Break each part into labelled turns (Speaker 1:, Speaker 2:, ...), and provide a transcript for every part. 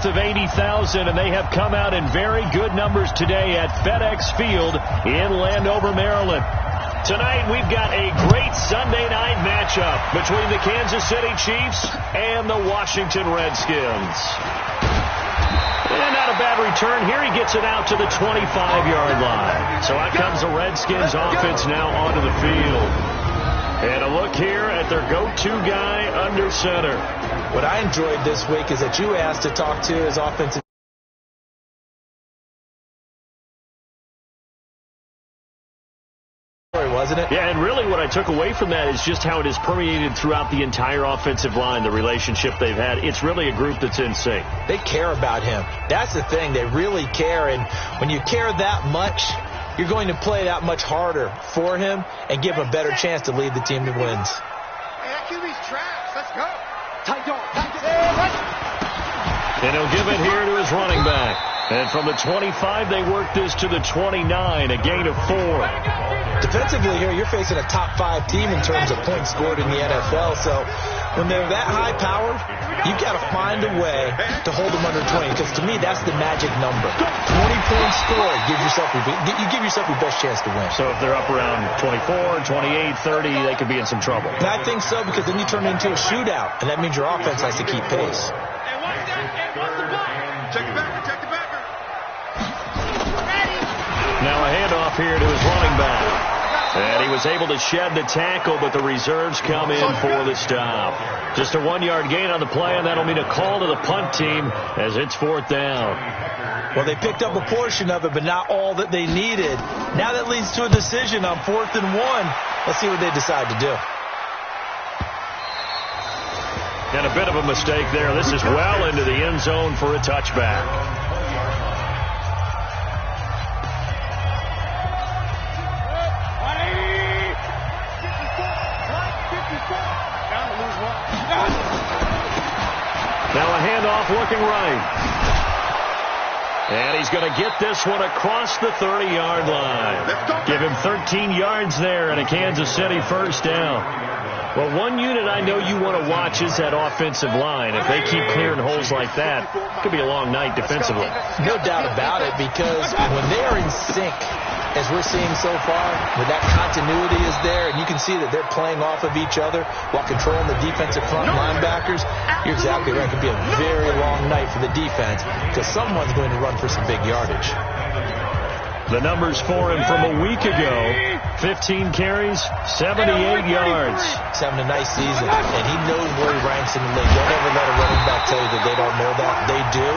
Speaker 1: north of 80,000, and they have come out in very good numbers today at FedEx Field in Landover, Maryland. Tonight, we've got a great Sunday night matchup between the Kansas City Chiefs and the Washington Redskins. And not a bad return here. He gets it out to the 25-yard line. So out comes the Redskins offense now onto the field. And a look here at their go-to guy under center.
Speaker 2: What I enjoyed this week is that you asked to talk to his offensive wasn't it?
Speaker 1: Yeah, and really what I took away from that is just how it is permeated throughout the entire offensive line, the relationship they've had. It's really a group that's in sync.
Speaker 2: They care about him. That's the thing. They really care, and when you care that much, you're going to play that much harder for him and give him a better chance to lead the team to wins.
Speaker 3: Hey, that QB's trash. Let's go. Tight dog.
Speaker 1: And he'll give it here to his running back. And from the 25, they work this to the 29, a gain of 4.
Speaker 2: Defensively here, you're facing a top 5 team in terms of points scored in the NFL. So when they're that high powered, you've got to find a way to hold them under 20. Because to me, that's the magic number. 20 points scored, you give yourself your best chance to win.
Speaker 1: So if they're up around 24, 28, 30, they could be in some trouble.
Speaker 2: And I think so, because then you turn it into a shootout, and that means your offense has to keep pace.
Speaker 3: Check it back. Check it back.
Speaker 1: Now a handoff here to his running back. And he was able to shed the tackle, but the reserves come in for the stop. Just a 1-yard gain on the play, and that'll mean a call to the punt team as it's 4th down.
Speaker 2: Well, they picked up a portion of it, but not all that they needed. Now that leads to a decision on 4th and 1. Let's see what they decide to do.
Speaker 1: And a bit of a mistake there. This is well into the end zone for a touchback. Now a handoff looking right. And he's going to get this one across the 30-yard line. Give him 13 yards there and a Kansas City first down. Well, one unit I know you want to watch is that offensive line. If they keep clearing holes like that, it could be a long night defensively.
Speaker 2: No doubt about it, because when they are in sync, as we're seeing so far, where that continuity is there, and you can see that they're playing off of each other while controlling the defensive front linebackers, you're exactly right. It could be a very long night for the defense because someone's going to run for some big yardage.
Speaker 1: The numbers for him from a week ago, 15 carries, 78 yards.
Speaker 2: He's having a nice season, and he knows where he ranks in the league. Don't ever let a running back tell you that they don't know that. They do.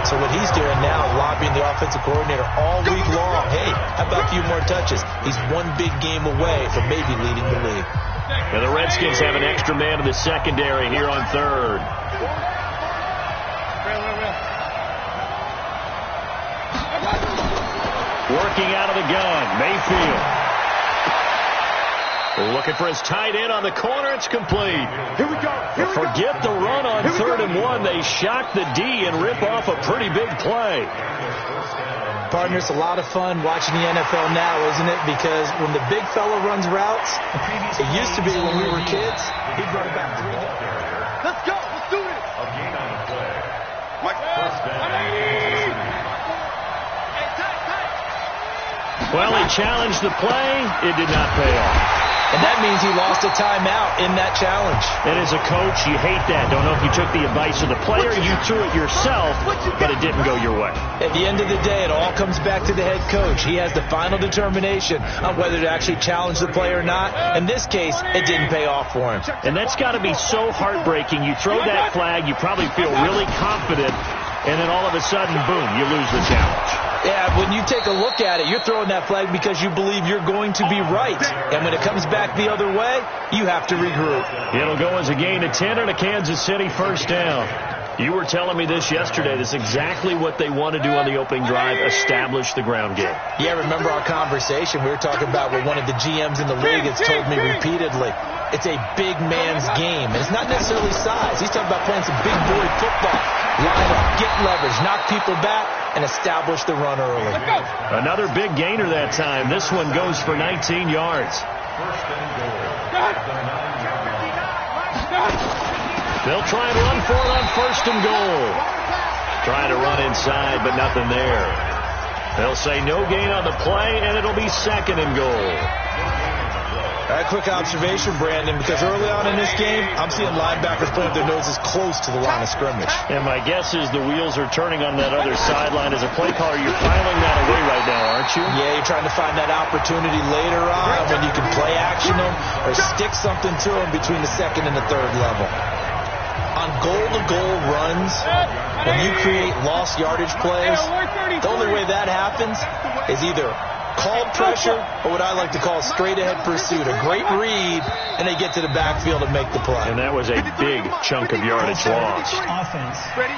Speaker 2: So what he's doing now, lobbying the offensive coordinator all week long. Hey, how about a few more touches? He's one big game away from maybe leading the league.
Speaker 1: And the Redskins have an extra man in the secondary here on 3rd. Working out of the gun, Mayfield. Looking for his tight end on the corner. It's complete.
Speaker 3: Here we go.
Speaker 1: Forget the run on 3rd and 1. They shock the D and rip off a pretty big play.
Speaker 2: Partner, it's a lot of fun watching the NFL now, isn't it? Because when the big fella runs routes, it used to be when we were kids, he'd run back 3 yards.
Speaker 3: Let's go. Let's do it.
Speaker 1: A gain on the play. Well, he challenged the play. It did not pay off.
Speaker 2: And that means he lost a timeout in that challenge.
Speaker 1: And as a coach, you hate that. Don't know if you took the advice of the player, you threw it yourself, but it didn't go your way.
Speaker 2: At the end of the day, it all comes back to the head coach. He has the final determination on whether to actually challenge the play or not. In this case, it didn't pay off for him.
Speaker 1: And that's got to be so heartbreaking. You throw that flag, you probably feel really confident, and then all of a sudden, boom, you lose the challenge.
Speaker 2: Yeah, when you take a look at it, you're throwing that flag because you believe you're going to be right. And when it comes back the other way, you have to regroup.
Speaker 1: It'll go as a gain of 10 and a Kansas City first down. You were telling me this yesterday. This is exactly what they want to do on the opening drive, establish the ground game.
Speaker 2: Yeah, remember our conversation? We were talking about what one of the GMs in the league has told me repeatedly. It's a big man's game. And it's not necessarily size. He's talking about playing some big boy football. Line up, get leverage, knock people back, and establish the run early.
Speaker 1: Another big gainer that time. This one goes for 19 yards. They'll try and run for it on 1st and goal. Try down inside, but nothing there. They'll say no gain on the play, and it'll be second and goal.
Speaker 2: A quick observation, Brandon, because early on in this game, I'm seeing linebackers putting their noses close to the line of scrimmage.
Speaker 1: And my guess is the wheels are turning on that other sideline. As a play caller, you're filing that away right now, aren't you?
Speaker 2: Yeah, you're trying to find that opportunity later on when you can play action them or stick something to them between the second and the third level. On goal-to-goal runs, when you create lost yardage plays, the only way that happens is either called pressure or what I like to call straight-ahead pursuit. A great read, and they get to the backfield and make the play.
Speaker 1: And that was a big chunk of yardage lost.
Speaker 3: Offense. Ready?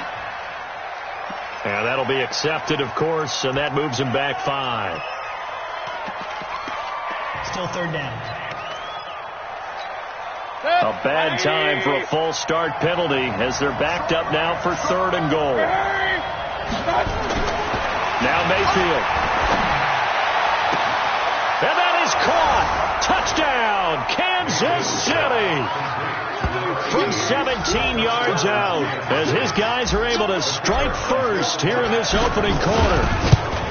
Speaker 1: And that'll be accepted, of course, and that moves him back 5.
Speaker 4: Still third down.
Speaker 1: A bad time for a false start penalty as they're backed up now for third and goal. Now Mayfield. And that is caught. Touchdown, Kansas City. From 17 yards out as his guys are able to strike first here in this opening quarter.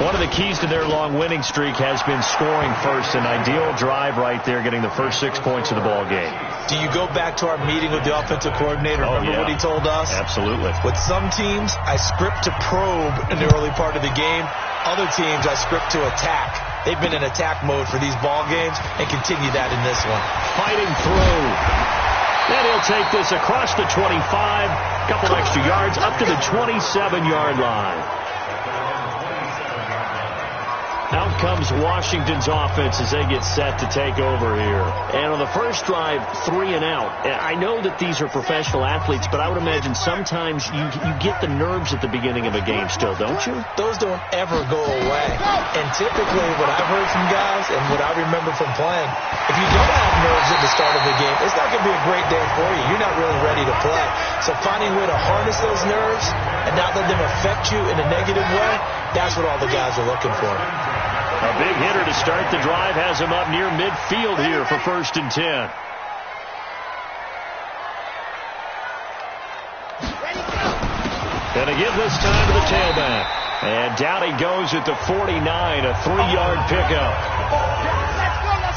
Speaker 1: One of the keys to their long winning streak has been scoring first. An ideal drive right there, getting the first 6 points of the ball game.
Speaker 2: Do you go back to our meeting with the offensive coordinator? Remember what he told us?
Speaker 1: Absolutely.
Speaker 2: With some teams, I script to probe in the early part of the game. Other teams, I script to attack. They've been in attack mode for these ball games and continue that in this one.
Speaker 1: Fighting through. And he'll take this across the 25. Couple extra yards up to the 27-yard line. Out comes Washington's offense as they get set to take over here. And on the first drive, 3 and out. I know that these are professional athletes, but I would imagine sometimes you get the nerves at the beginning of a game still, don't you?
Speaker 2: Those don't ever go away. And typically what I've heard from guys and what I remember from playing, if you don't have nerves at the start of the game, it's not going to be a great day for you. You're not really ready to play. So finding a way to harness those nerves and not let them affect you in a negative way, that's what all the guys are looking for.
Speaker 1: A big hitter to start the drive has him up near midfield here for 1st and 10. Gonna give this time to the tailback. And down he goes at the 49, a 3-yard pickup.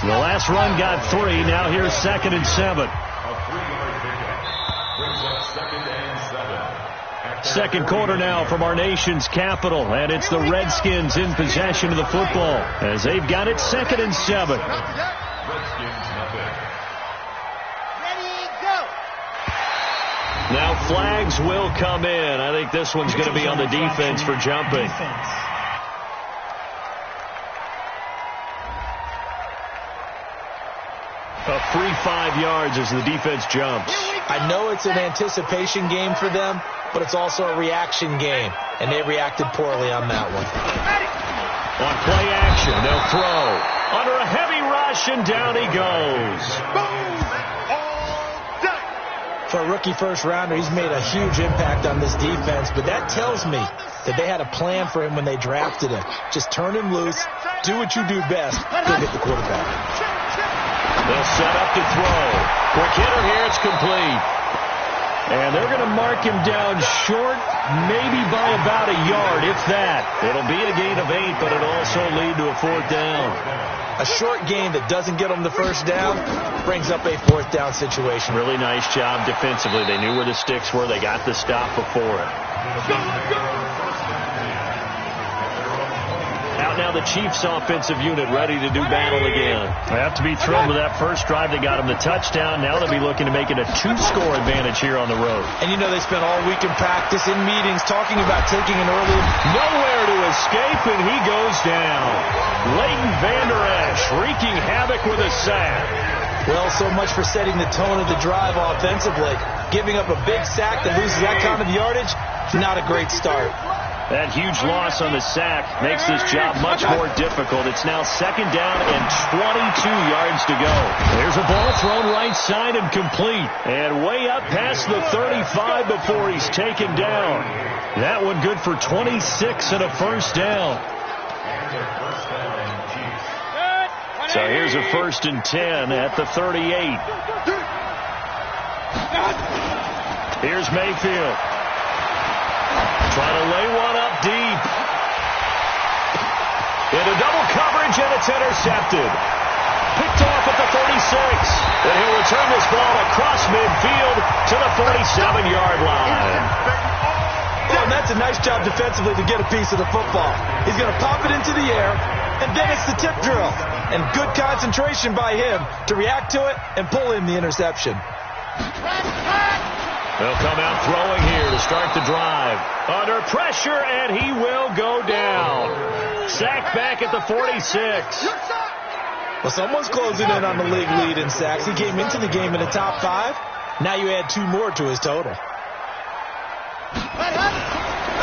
Speaker 1: The last run got 3. Now here's 2nd and 7. Second quarter now from our nation's capital, and it's the Redskins in possession of the football as they've got it 2nd and 7. Now flags will come in. I think this one's going to be on the defense for jumping. A free 5 yards as the defense jumps.
Speaker 2: I know it's an anticipation game for them, but it's also a reaction game, and they reacted poorly on that one.
Speaker 1: On play action, they'll throw. Under a heavy rush, and down he goes.
Speaker 2: For a rookie first-rounder, he's made a huge impact on this defense, but that tells me that they had a plan for him when they drafted him. Just turn him loose, do what you do best, go get the quarterback.
Speaker 1: They'll set up to throw. Quick hitter here, it's complete. And they're going to mark him down short, maybe by about a yard, if that. It'll be a gain of 8, but it'll also lead to a 4th down.
Speaker 2: A short gain that doesn't get them the first down brings up a 4th down situation.
Speaker 1: Really nice job defensively. They knew where the sticks were. They got the stop before it. Out now the Chiefs offensive unit ready to do battle again. They have to be thrilled with that first drive. They got him the touchdown. Now they'll be looking to make it a 2-score advantage here on the road.
Speaker 2: And you know they spent all week in practice, in meetings, talking about taking an early.
Speaker 1: Nowhere to escape, and he goes down. Leighton Vander Esch wreaking havoc with a sack.
Speaker 2: Well, so much for setting the tone of the drive offensively. Giving up a big sack that loses that kind of yardage, not a great start.
Speaker 1: That huge loss on the sack makes this job much more difficult. It's now 2nd down and 22 yards to go. There's a ball thrown right side and complete. And way up past the 35 before he's taken down. That one good for 26 and a 1st down. So here's a 1st and 10 at the 38. Here's Mayfield. Trying to lay one up Into double coverage, and it's intercepted. Picked off at the 36. And he'll return this ball across midfield to the 47-yard line.
Speaker 2: Well, and that's a nice job defensively to get a piece of the football. He's going to pop it into the air, and then it's the tip drill. And good concentration by him to react to it and pull in the interception.
Speaker 1: They'll come out throwing here to start the drive. Under pressure, and he will go down. Sacked back at the 46.
Speaker 2: Well, someone's closing in on the league lead in sacks. He came into the game in the top 5. Now you add 2 more to his total.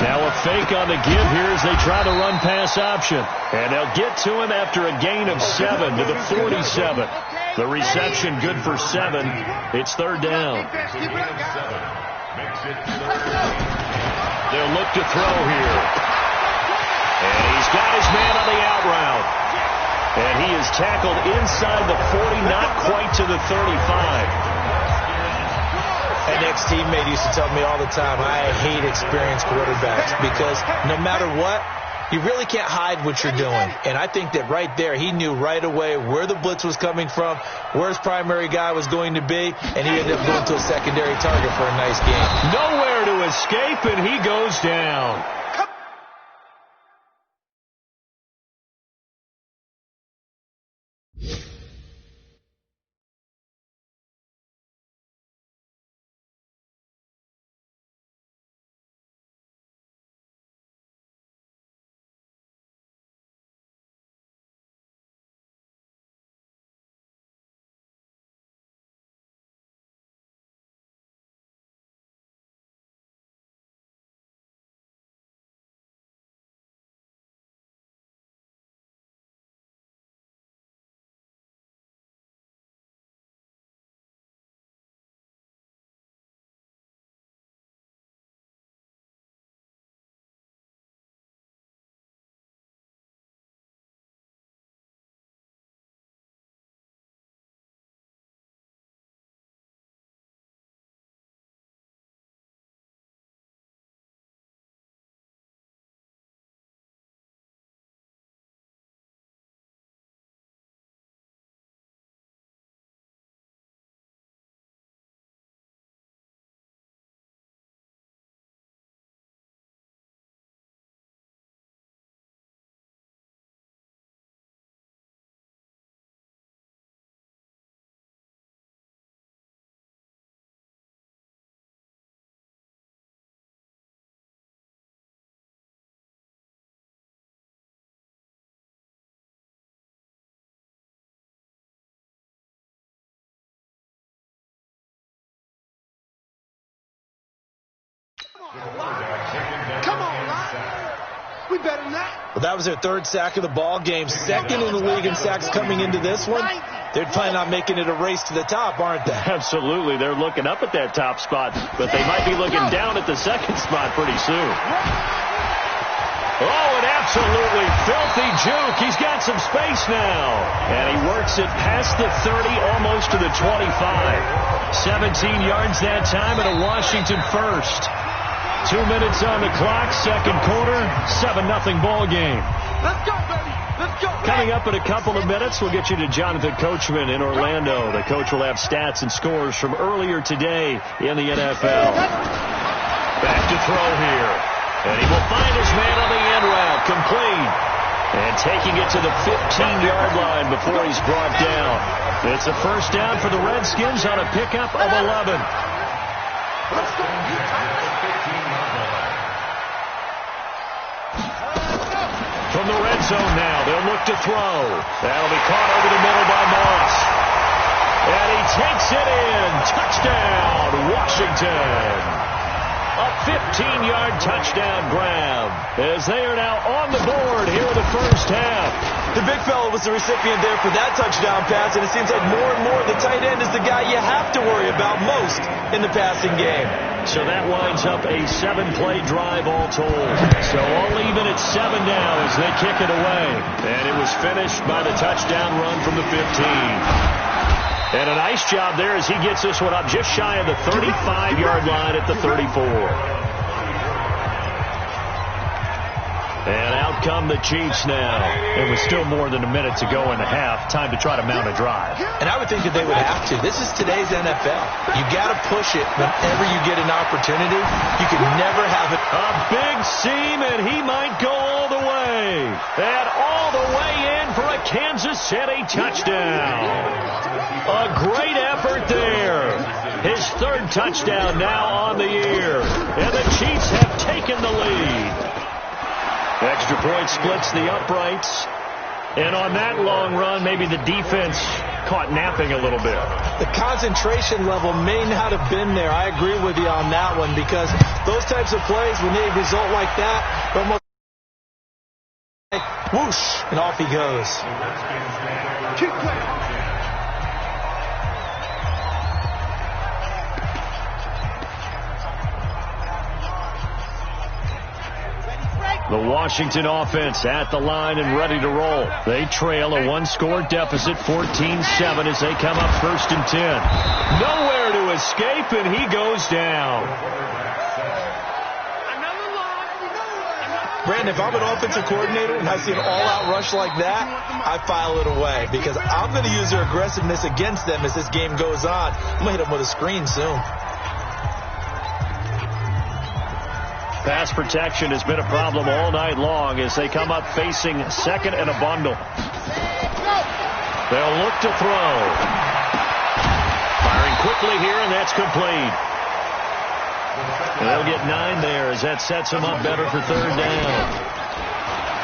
Speaker 1: Now a fake on the give here as they try to run pass option. And they'll get to him after a gain of 7 to the 47. The reception good for 7. It's third down. They'll look to throw here. And he's got his man on the out route. And he is tackled inside the 40, not quite to the 35.
Speaker 2: An ex-teammate used to tell me all the time, I hate experienced quarterbacks because no matter what, you really can't hide what you're doing. And I think that right there, he knew right away where the blitz was coming from, where his primary guy was going to be, and he ended up going to a secondary target for a nice game.
Speaker 1: Nowhere to escape, and he goes down.
Speaker 3: Come on, Ryan. We better than that.
Speaker 2: Well, that was their 3rd sack of the ball game. 2nd in the league in sacks coming into this one. They're planning on making it a race to the top, aren't they?
Speaker 1: Absolutely. They're looking up at that top spot, but they might be looking down at the 2nd spot pretty soon. Oh, an absolutely filthy juke. He's got some space now. And he works it past the 30, almost to the 25. 17 yards that time and a Washington first. 2 minutes on the clock, 2nd quarter, 7-0 ball game.
Speaker 3: Let's go, baby. Let's go.
Speaker 1: Coming up in a couple of minutes, we'll get you to Jonathan Coachman in Orlando. The coach will have stats and scores from earlier today in the NFL. Back to throw here. And he will find his man on the end route, complete. And taking it to the 15-yard line before he's brought down. It's a first down for the Redskins on a pickup of 11. From the red zone now, they'll look to throw. That'll be caught over the middle by Moss. And he takes it in. Touchdown, Washington. A 15-yard touchdown grab as they are now on the board here in the first half.
Speaker 2: The big fella was the recipient there for that touchdown pass, and it seems like more and more the tight end is the guy you have to worry about most in the passing game.
Speaker 1: So that winds up a 7-play drive all told. So all even at 7 now as they kick it away. And it was finished by the touchdown run from the 15. And a nice job there as he gets this one up just shy of the 35-yard line at the 34. And out come the Chiefs now. It was still more than a minute to go in the half. Time to try to mount a drive.
Speaker 2: And I would think that they would have to. This is today's NFL. You got to push it whenever you get an opportunity. You can never have it.
Speaker 1: A big seam, and he might go all the way. And all the way in for a Kansas City touchdown. A great effort there. His third touchdown now on the year. And the Chiefs have taken the lead. Extra point splits the uprights. And on that long run, maybe the defense caught napping a little bit.
Speaker 2: The concentration level may not have been there. I agree with you on that one, because those types of plays, when they result like that, almost like whoosh, and off he goes.
Speaker 1: The Washington offense at the line and ready to roll. They trail a one-score deficit, 14-7, as they come up 1st and 10. Nowhere to escape, and he goes down.
Speaker 2: Brandon, if I'm an offensive coordinator and I see an all-out rush like that, I file it away, because I'm going to use their aggressiveness against them as this game goes on. I'm going to hit them with a screen soon.
Speaker 1: Pass protection has been a problem all night long as they come up facing second and a bundle. They'll look to throw. Firing quickly here, and that's complete. They'll get 9 there as that sets them up better for 3rd down.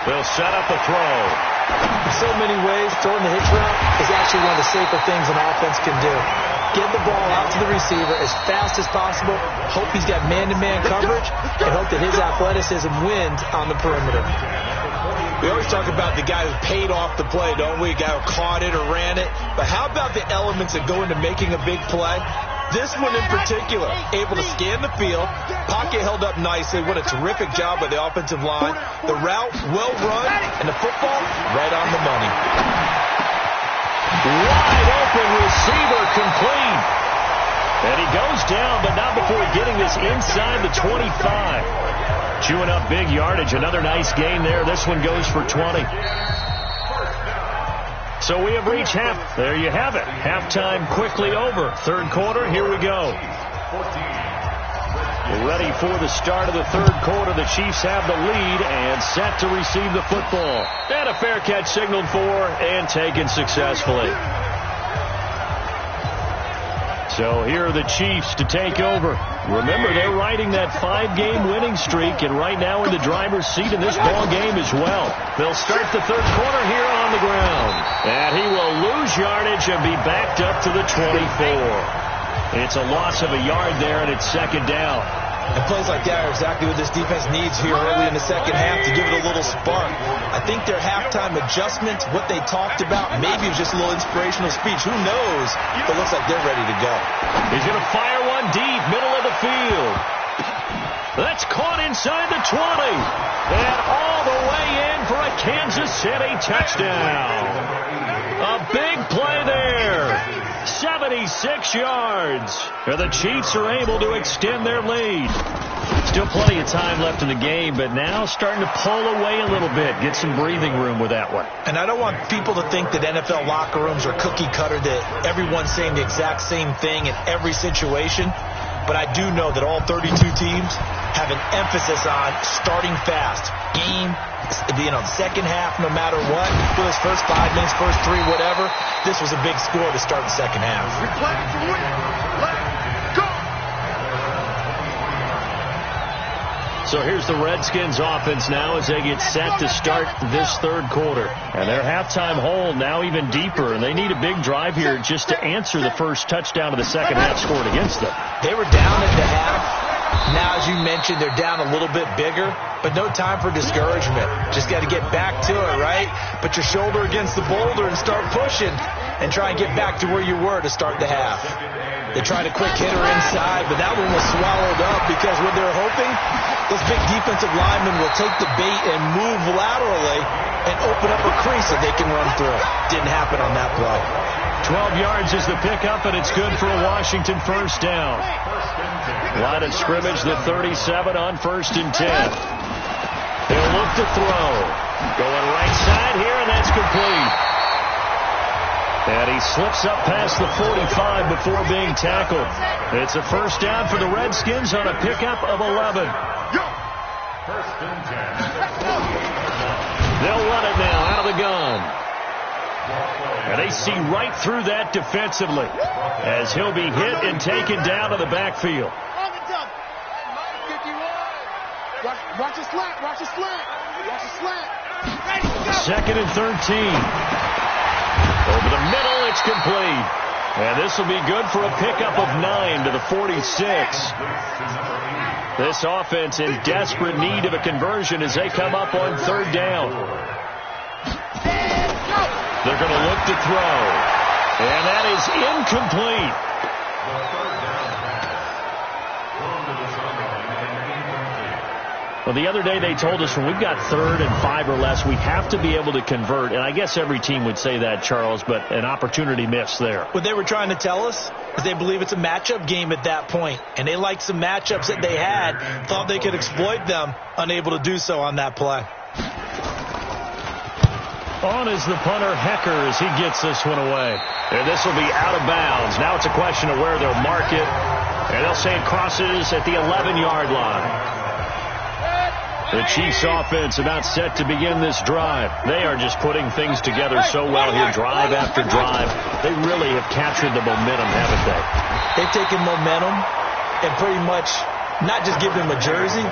Speaker 1: They'll set up a throw.
Speaker 2: In so many ways, throwing the hitch route is actually one of the safer things an offense can do. Get the ball out to the receiver as fast as possible, hope he's got man-to-man coverage, and hope that his athleticism wins on the perimeter. We always talk about the guy who paid off the play, don't we? A guy who caught it or ran it. But how about the elements that go into making a big play? This one in particular, able to scan the field, pocket held up nicely. What a terrific job by the offensive line. The route, well run, and the football, right on the money.
Speaker 1: Wide open receiver, complete. And he goes down, but not before getting this inside the 25. Chewing up big yardage. Another nice gain there. This one goes for 20. So we have reached half. There you have it. Halftime quickly over. 3rd quarter, here we go. Ready for the start of the 3rd quarter. The Chiefs have the lead and set to receive the football. And a fair catch signaled for and taken successfully. So here are the Chiefs to take over. Remember, they're riding that 5-game winning streak, and right now in the driver's seat in this ball game as well. They'll start the 3rd quarter here on the ground. And he will lose yardage and be backed up to the 24. It's a loss of a yard there, and it's 2nd down.
Speaker 2: And plays like that are exactly what this defense needs here early in the second half to give it a little spark. I think their halftime adjustment, what they talked about, maybe it was just a little inspirational speech. Who knows? But it looks like they're ready to go.
Speaker 1: He's going to fire one deep, middle of the field. That's caught inside the 20. And all the way in for a Kansas City touchdown. A big play there. 76 yards. And the Chiefs are able to extend their lead. Still plenty of time left in the game, but now starting to pull away a little bit. Get some breathing room with that one.
Speaker 2: And I don't want people to think that NFL locker rooms are cookie cutter, that everyone's saying the exact same thing in every situation. But I do know that all 32 teams have an emphasis on starting fast. Game, second half, no matter what. Those first 5 minutes, first 3, whatever. This was a big score to start the second half.
Speaker 3: We play for win. Let's go.
Speaker 1: So here's the Redskins offense now as they get set to start this 3rd quarter. And their halftime hole now even deeper, and they need a big drive here just to answer the first touchdown of the second half scored against them.
Speaker 2: They were down at the half. Now, as you mentioned, they're down a little bit bigger, but no time for discouragement. Just got to get back to it, right? Put your shoulder against the boulder and start pushing and try and get back to where you were to start the half. They tried a quick hitter inside, but that one was swallowed up because what they're hoping, those big defensive linemen will take the bait and move laterally and open up a crease that they can run through. Didn't happen on that play.
Speaker 1: 12 yards is the pickup, and it's good for a Washington first down. Line of scrimmage, the 37 on 1st and 10. They'll look to to throw. Going right side here, and that's complete. And he slips up past the 45 before being tackled. It's a first down for the Redskins on a pickup of 11. They'll run it now out of the gun. And they see right through that defensively as he'll be hit and taken down to the backfield.
Speaker 3: Watch a slant. Watch a slant. Watch a slant.
Speaker 1: 2nd and 13. Over the middle, it's complete. And this will be good for a pickup of 9 to the 46. This offense in desperate need of a conversion as they come up on 3rd down. They're going to look to throw. And that is incomplete. Well, the other day they told us when we've got 3rd and 5 or less, we have to be able to convert. And I guess every team would say that, Charles, but an opportunity missed there.
Speaker 2: What they were trying to tell us is they believe it's a matchup game at that point. And they liked some matchups that they had, thought they could exploit them, unable to do so on that play.
Speaker 1: On is the punter, Hecker, as he gets this one away. And this will be out of bounds. Now it's a question of where they'll mark it. And they'll say it crosses at the 11-yard line. The Chiefs offense about set to begin this drive. They are just putting things together so well here, drive after drive. They really have captured the momentum, haven't they?
Speaker 2: They've taken momentum and pretty much not just give them a jersey,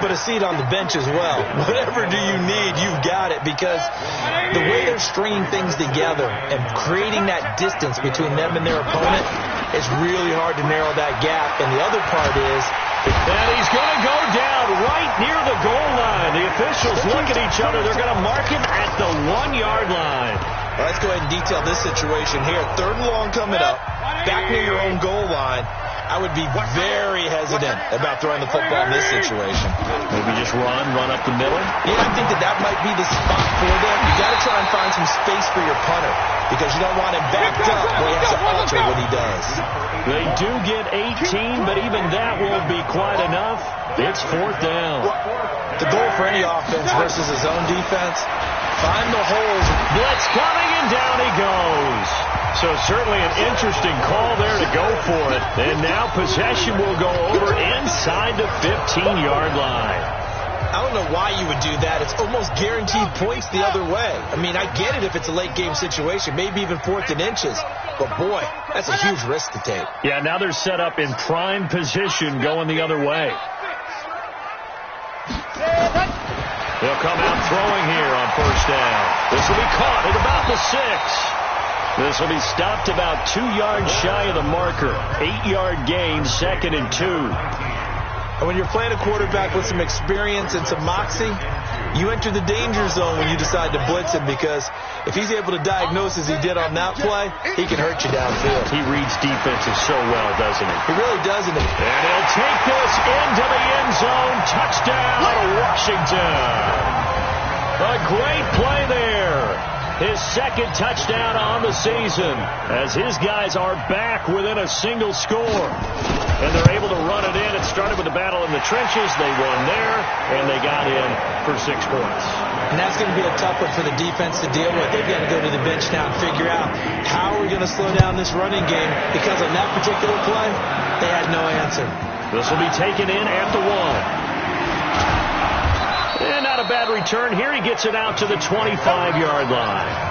Speaker 2: but a seat on the bench as well. Whatever do you need, you've got it, because the way they're stringing things together and creating that distance between them and their opponent, it's really hard to narrow that gap. And the other part is,
Speaker 1: and he's going to go down right near the goal line. The officials look at each other. They're going to mark him at the 1-yard line.
Speaker 2: Well, let's go ahead and detail this situation here. 3rd and long coming up, back near your own goal line. I would be very hesitant about throwing the football in this situation.
Speaker 1: Maybe just run up the middle?
Speaker 2: Yeah, I think that might be the spot for them. You got to try and find some space for your punter because you don't want him backed up where he has to alter what he does.
Speaker 1: They do get 18, but even that won't be quite enough. It's 4th down.
Speaker 2: The goal for any offense versus his own defense, find the holes.
Speaker 1: Blitz coming, and down he goes. So certainly an interesting call there to go for it. And now possession will go over inside the 15-yard line.
Speaker 2: I don't know why you would do that. It's almost guaranteed points the other way. I mean, I get it if it's a late-game situation, maybe even 4th and inches. But, boy, that's a huge risk to take.
Speaker 1: Yeah, now they're set up in prime position going the other way. They'll come out throwing here on 1st down. This will be caught at about the 6. This will be stopped about 2 yards shy of the marker. 8-yard gain, 2nd and 2.
Speaker 2: And when you're playing a quarterback with some experience and some moxie, you enter the danger zone when you decide to blitz him, because if he's able to diagnose as he did on that play, he can hurt you downfield.
Speaker 1: He reads defenses so well, doesn't he?
Speaker 2: He really does, isn't he?
Speaker 1: And he'll take this into the end zone. Touchdown, Washington. A great play there. His 2nd touchdown on the season as his guys are back within a single score. And they're able to run it in. It started with a battle in the trenches. They won there, and they got in for 6 points.
Speaker 2: And that's going to be a tough one for the defense to deal with. They've got to go to the bench now and figure out how are we going to slow down this running game, because on that particular play, they had no answer.
Speaker 1: This will be taken in at the 1. And not a bad return here. He gets it out to the 25-yard line.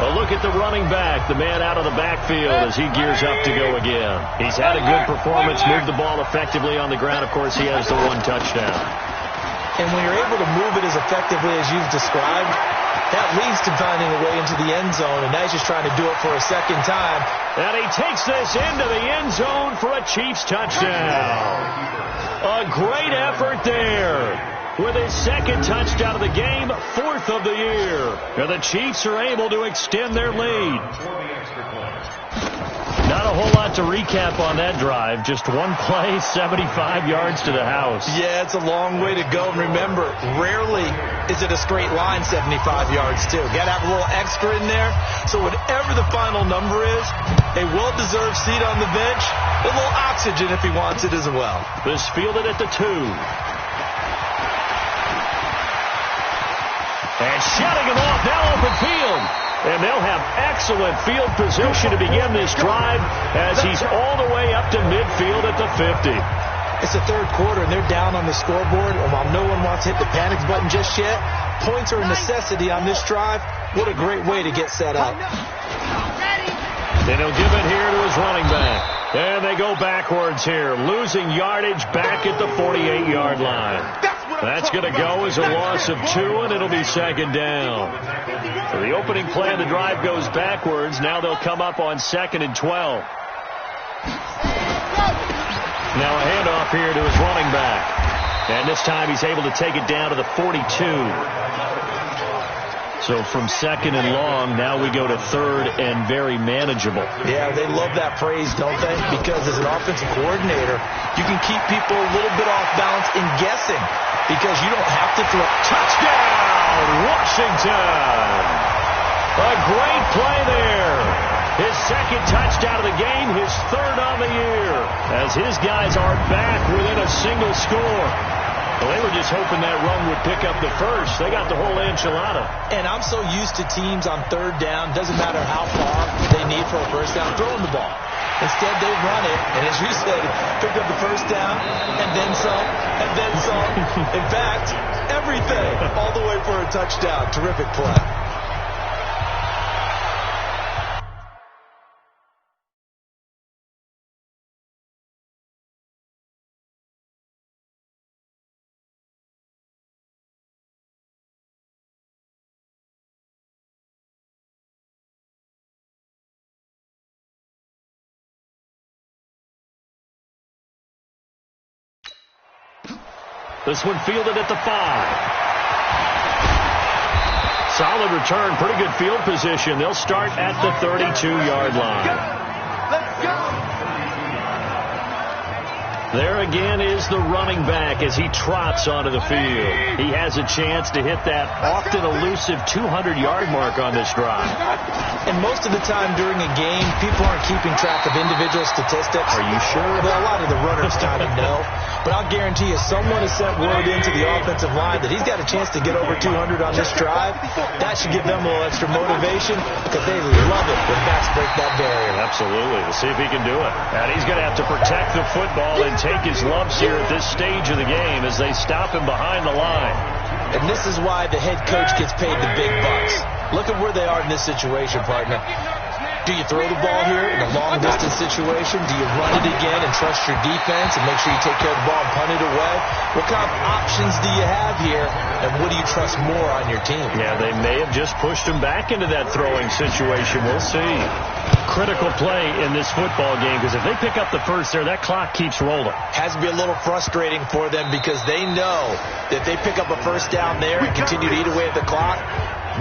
Speaker 1: A look at the running back, the man out of the backfield as he gears up to go again. He's had a good performance, moved the ball effectively on the ground. Of course, he has the 1 touchdown.
Speaker 2: And when you're able to move it as effectively as you've described, that leads to finding a way into the end zone, and now he's just trying to do it for a 2nd time.
Speaker 1: And he takes this into the end zone for a Chiefs touchdown. A great effort there. With his 2nd touchdown of the game, 4th of the year. And the Chiefs are able to extend their lead. Not a whole lot to recap on that drive. Just one play, 75 yards to the house.
Speaker 2: Yeah, it's a long way to go. And remember, rarely is it a straight line 75 yards, too. Got to have a little extra in there. So whatever the final number is, a well-deserved seat on the bench, a little oxygen if he wants it as well.
Speaker 1: This fielded at the 2. And shutting him off, now open field. And they'll have excellent field position to begin this drive as he's all the way up to midfield at the 50.
Speaker 2: It's the third quarter, and they're down on the scoreboard. And while no one wants to hit the panic button just yet, points are a necessity on this drive. What a great way to get set up.
Speaker 1: And he'll give it here to his running back. And they go backwards here, losing yardage back at the 48-yard line. That's going to go as a loss of 2, and it'll be second down. So the opening play of the drive goes backwards. Now they'll come up on 2nd and 12. Now a handoff here to his running back. And this time he's able to take it down to the 42. So from 2nd and long, now we go to 3rd and very manageable.
Speaker 2: Yeah, they love that phrase, don't they? Because as an offensive coordinator, you can keep people a little bit off balance in guessing because you don't have to throw.
Speaker 1: Touchdown, Washington! A great play there. His second touchdown of the game, his 3rd on the year, as his guys are back within a single score. Well, they were just hoping that run would pick up the first. They got the whole enchilada.
Speaker 2: And I'm so used to teams on 3rd down, doesn't matter how far they need for a first down, throwing the ball. Instead, they run it, and as you said, pick up the first down, and then some, and then some. In fact, everything, all the way for a touchdown. Terrific play.
Speaker 1: This one fielded at the 5. Solid return, pretty good field position. They'll start at the 32-yard line.
Speaker 3: Let's go.
Speaker 1: There again is the running back as he trots onto the field. He has a chance to hit that often elusive 200-yard mark on this drive.
Speaker 2: And most of the time during a game, people aren't keeping track of individual statistics.
Speaker 1: Are you sure?
Speaker 2: Well, a lot of the runners kind of know. But I'll guarantee you, someone has sent word into the offensive line that he's got a chance to get over 200 on this drive. That should give them a little extra motivation because they love it when backs break that barrier.
Speaker 1: Absolutely. We'll see if he can do it. And he's going to have to protect the football and take his lumps here at this stage of the game as they stop him behind the line.
Speaker 2: And this is why the head coach gets paid the big bucks. Look at where they are in this situation, partner. Do you throw the ball here in a long-distance situation? Do you run it again and trust your defense and make sure you take care of the ball and punt it away? What kind of options do you have here, and what do you trust more on your team?
Speaker 1: Yeah, they may have just pushed him back into that throwing situation. We'll see. Critical play in this football game because if they pick up the first there, that clock keeps rolling.
Speaker 2: Has to be a little frustrating for them because they know that if they pick up a first down there and continue to eat away at the clock,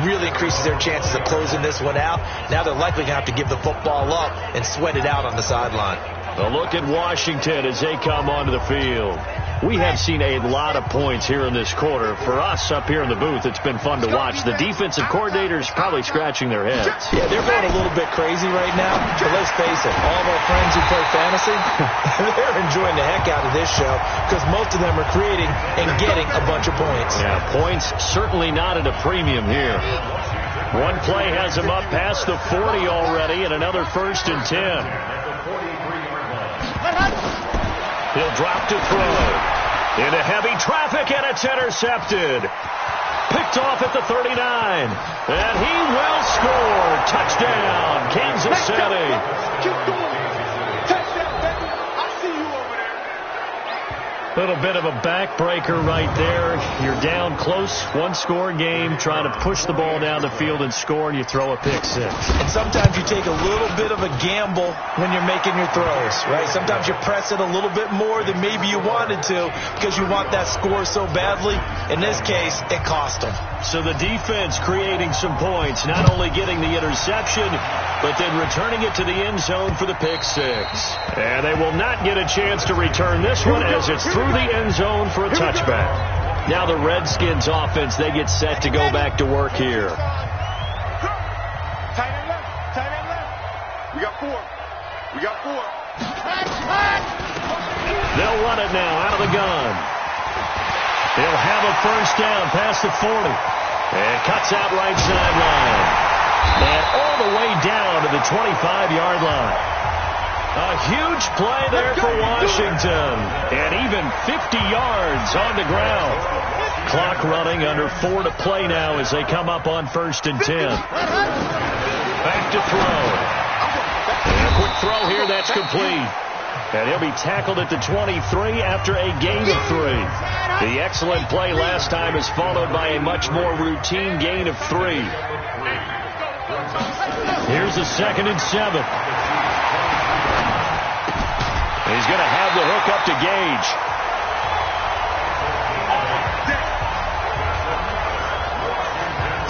Speaker 2: really increases their chances of closing this one out. Now they're likely going to have to give the football up and sweat it out on the sideline.
Speaker 1: A look at Washington as they come onto the field. We have seen a lot of points here in this quarter. For us up here in the booth, it's been fun to watch. The defensive coordinators probably scratching their heads.
Speaker 2: Yeah, they're going a little bit crazy right now. But let's face it, all of our friends who play fantasy, they're enjoying the heck out of this show because most of them are creating and getting a bunch of points.
Speaker 1: Yeah, points certainly not at a premium here. One play has him up past the 40 already and another 1st and 10. He'll drop to throw. Into heavy traffic, and it's intercepted. Picked off at the 39. And he will score. Touchdown, Kansas City.
Speaker 3: Keep going. Touchdown, baby. I see you over there.
Speaker 1: Little bit of a backbreaker right there. You're down close, one-score game, trying to push the ball down the field and score, and you throw a pick six.
Speaker 2: And sometimes you take a little bit of a gamble when you're making your throws, right? Sometimes you press it a little bit more than maybe you wanted to because you want that score so badly. In this case, it cost them.
Speaker 1: So the defense creating some points, not only getting the interception, but then returning it to the end zone for the pick six. And they will not get a chance to return this one as it's through the end zone for a touchback. Now the Redskins offense, they get set to go back to work here.
Speaker 3: Tight end left. We got four.
Speaker 1: They'll run it now out of the gun. They'll have a first down past the 40. And cuts out right sideline. And all the way down to the 25-yard line. A huge play there for Washington. And even 50 yards on the ground. Clock running, under 4 to play now as they come up on 1st and 10. Back to throw. And a quick throw here, that's complete. And he'll be tackled at the 23 after a gain of 3. The excellent play last time is followed by a much more routine gain of 3. Here's a 2nd and 7. He's going to have the hook up to Gage.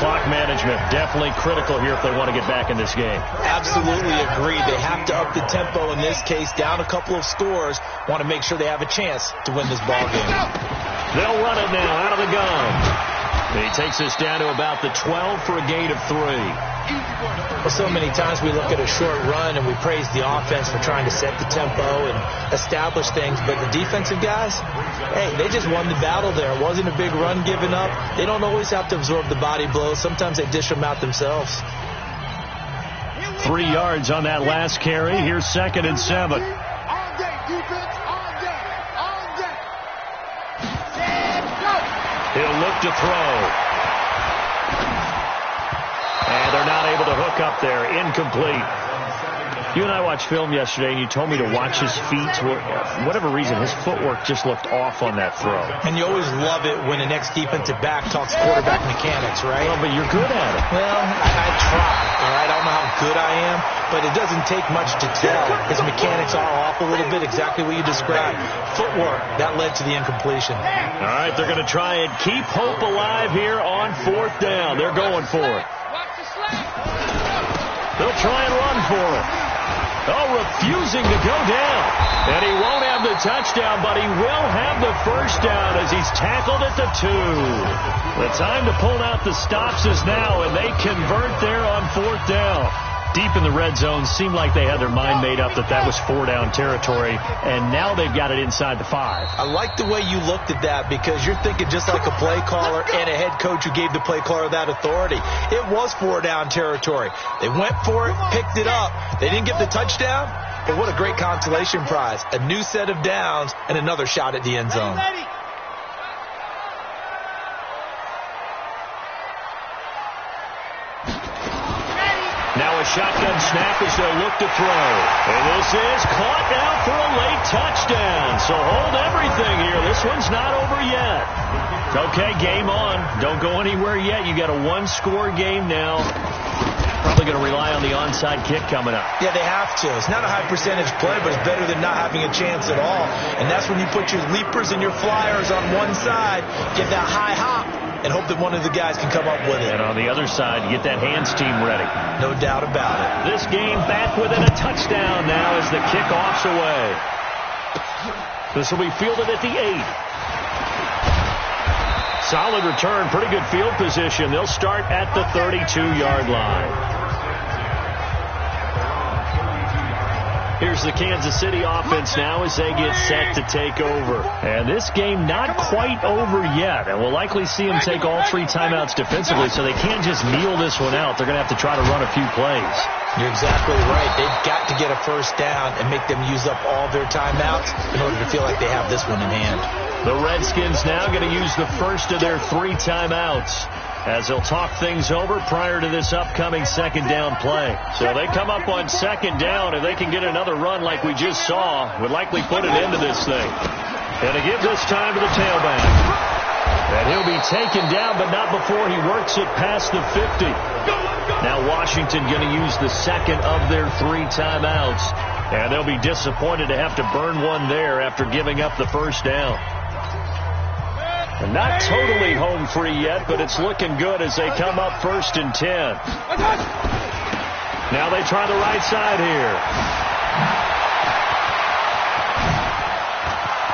Speaker 1: Clock management definitely critical here if they want to get back in this game.
Speaker 2: Absolutely agree. They have to up the tempo in this case, down a couple of scores. Want to make sure they have a chance to win this ball game.
Speaker 1: They'll run it now out of the gun. He takes us down to about the 12 for a gain of 3.
Speaker 2: Well, so many times we look at a short run and we praise the offense for trying to set the tempo and establish things, but the defensive guys, hey, they just won the battle there. It wasn't a big run given up. They don't always have to absorb the body blows. Sometimes they dish them out themselves.
Speaker 1: 3 yards on that last carry. Here's 2nd and 7.
Speaker 3: On deck, defense, on deck.
Speaker 1: He'll look to throw. And they're not able to hook up there. Incomplete. You and I watched film yesterday, and you told me to watch his feet. For whatever reason, his footwork just looked off on that throw.
Speaker 2: And you always love it when the next defensive back talks quarterback mechanics, right?
Speaker 1: Well, but you're good at it.
Speaker 2: Well, I try, all right? I don't know how good I am, but it doesn't take much to tell. His mechanics are off a little bit, exactly what you described. Footwork, that led to the incompletion.
Speaker 1: All right, they're going to try and keep hope alive here on 4th down. They're going for it. They'll try and run for it. Oh, refusing to go down. And he won't have the touchdown, but he will have the first down as he's tackled at the 2. The time to pull out the stops is now, and they convert there on 4th down. Deep in the red zone, seemed like they had their mind made up that that was 4-down territory, and now they've got it inside the 5.
Speaker 2: I like the way you looked at that because you're thinking just like a play caller and a head coach who gave the play caller that authority. It was 4-down territory. They went for it, picked it up. They didn't get the touchdown, but what a great consolation prize. A new set of downs and another shot at the end zone.
Speaker 1: Now a shotgun snap as they'll look to throw. And this is caught now for a late touchdown. So hold everything here. This one's not over yet. Okay, game on. Don't go anywhere yet. You got a 1-score game now. Probably going to rely on the onside kick coming up.
Speaker 2: Yeah, they have to. It's not a high percentage play, but it's better than not having a chance at all. And that's when you put your leapers and your flyers on one side, get that high hop, and hope that one of the guys can come up with it.
Speaker 1: And on the other side, you get that hands team ready.
Speaker 2: No doubt about it.
Speaker 1: This game back within a touchdown now as the kickoff's away. This will be fielded at the 8. Solid return, pretty good field position. They'll start at the 32-yard line. Here's the Kansas City offense now as they get set to take over. And this game not quite over yet. And we'll likely see them take all 3 timeouts defensively, so they can't just kneel this one out. They're going to have to try to run a few plays.
Speaker 2: You're exactly right. They've got to get a first down and make them use up all their timeouts in order to feel like they have this one in hand.
Speaker 1: The Redskins now going to use the first of their 3 timeouts as they'll talk things over prior to this upcoming 2nd down play. So they come up on 2nd down, and they can get another run like we just saw, would likely put an end to this thing. And to give this time to the tailback. And he'll be taken down, but not before he works it past the 50. Now Washington going to use the second of their 3 timeouts. And they'll be disappointed to have to burn one there after giving up the first down. And not totally home free yet, but it's looking good as they come up 1st and 10. Now they try the right side here.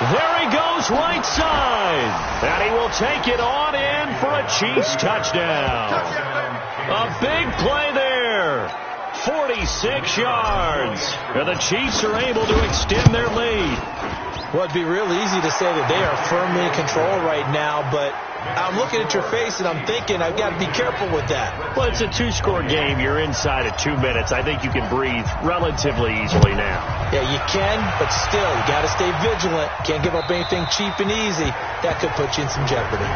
Speaker 1: There he goes, right side. And he will take it on in for a Chiefs touchdown. A big play there. 46 yards. And the Chiefs are able to extend their lead.
Speaker 2: Well, it'd be real easy to say that they are firmly in control right now, but I'm looking at your face and I'm thinking I've got to be careful with that.
Speaker 1: Well, it's a 2-score game. You're inside of 2 minutes. I think you can breathe relatively easily now. Yeah, you can, but still, you got to stay vigilant. Can't give up anything cheap and easy. That could put you in some jeopardy.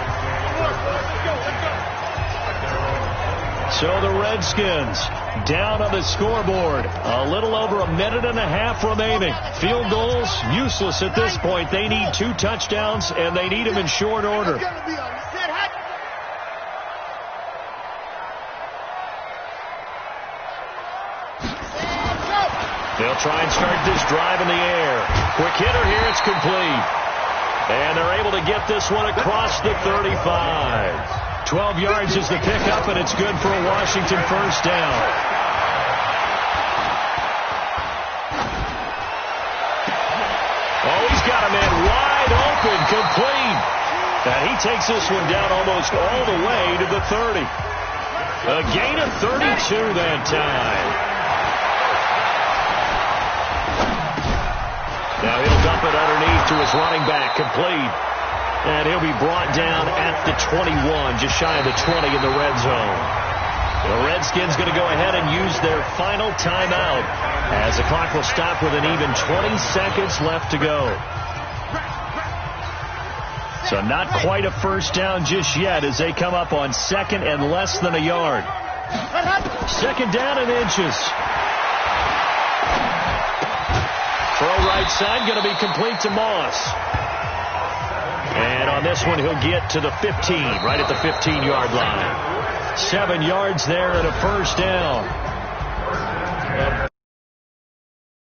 Speaker 1: So the Redskins down on the scoreboard. A little over a minute and a half remaining. Field goals useless at this point. They need 2 touchdowns, and they need them in short order. They'll try and start this drive in the air. Quick hitter here. It's complete. And they're able to get this one across the 35. 12 yards is the pickup, and it's good for a Washington first down. Oh, he's got a man wide open, complete. And he takes this one down almost all the way to the 30. A gain of 32 that time. Now he'll dump it underneath to his running back, complete. And he'll be brought down at the 21, just shy of the 20 in the red zone. The Redskins going to go ahead and use their final timeout as the clock will stop with an even 20 seconds left to go. So not quite a first down just yet as they come up on 2nd and less than a yard. 2nd down and inches. Throw right side going to be complete to Moss. And on this one, he'll get to the 15, right at the 15-yard line. 7 yards there and a first down.